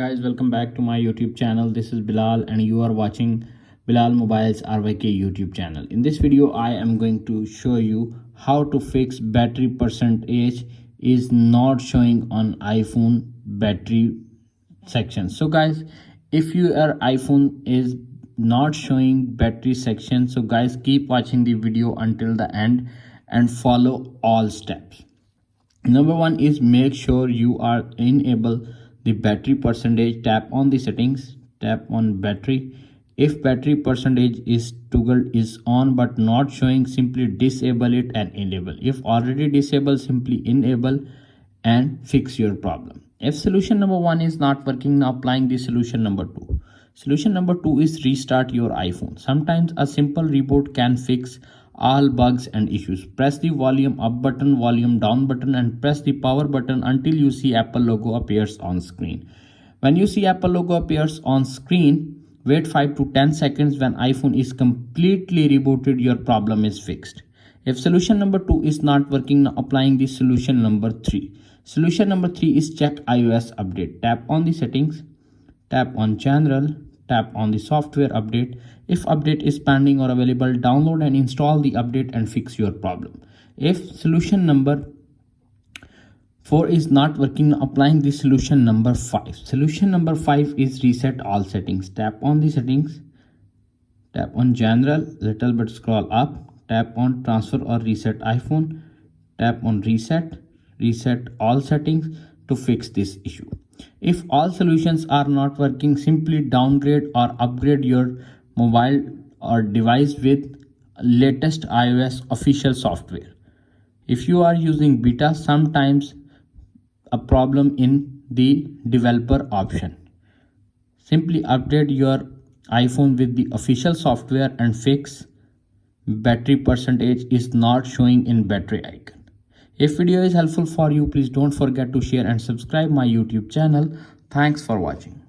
Guys, welcome back to my YouTube channel. This is Bilal and you are watching Bilal Mobiles RYK YouTube channel. In this video I am going to show you how to fix battery percentage is not showing on iPhone battery section. So guys, if your iPhone is not showing battery section, so guys, keep watching the video until the end and follow all steps. Number one is make sure you are enable the battery percentage. Tap on the settings, tap on battery. If battery percentage is toggled is on but not showing, simply disable it and enable. If already disabled, simply enable and fix your problem. If solution number one is not working, now applying the solution number two. Solution number two is restart your iPhone. Sometimes a simple reboot can fix all bugs and issues. Press the volume up button, volume down button and press the power button until you see Apple logo appears on screen. When you see Apple logo appears on screen, wait 5 to 10 seconds. When iPhone is completely rebooted, your problem is fixed. If solution number 2 is not working, now applying the solution number 3. Solution number 3 is check iOS update. Tap on the settings, tap on general, tap on the software update. If update is pending or available, download and install the update and fix your problem. If solution number 4 is not working, applying the solution number 5. Solution number 5 is reset all settings. Tap on the settings, tap on general, little bit scroll up, tap on transfer or reset iPhone, tap on reset all settings to fix this issue. If all solutions are not working, simply downgrade or upgrade your mobile or device with latest iOS official software. If you are using beta, sometimes a problem in the developer option. Simply update your iPhone with the official software and fix battery percentage is not showing in battery icon. If video is helpful for you, please don't forget to share and subscribe my YouTube channel. Thanks for watching.